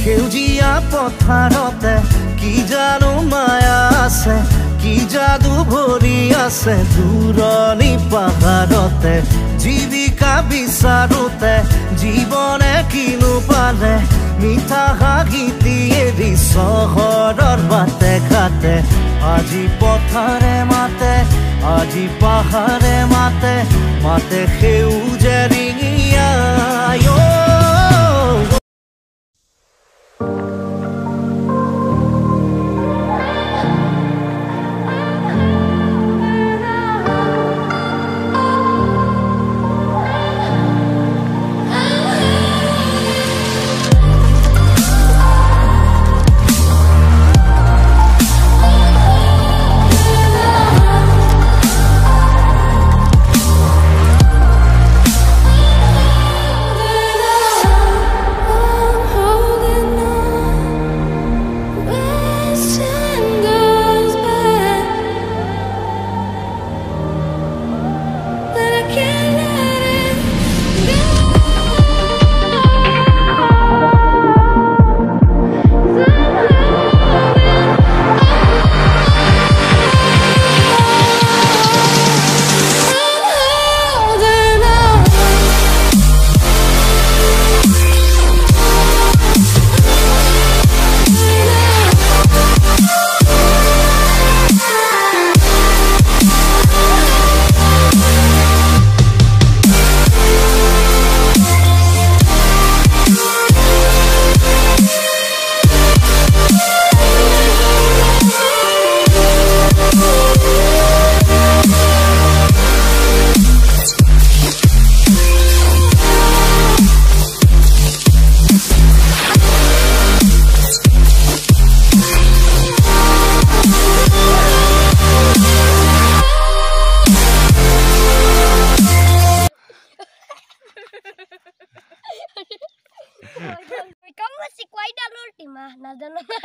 সেউজীয়া পথাৰতে কি জানো মায়া আছে কি যাদু ভৰি আছে দূৰণি পাহাৰতে জীৱিকা বিচাৰোতে জীৱনে কিনো পালে মিঠা হাঁহি এৰি চহৰৰ বাটে ঘাটে আজি পথাৰে মাতে আজি পাহাৰে মাতে মাতে সেউজে ৰিঙিয়া Kamu masih kuai dah lur timah, nada nada.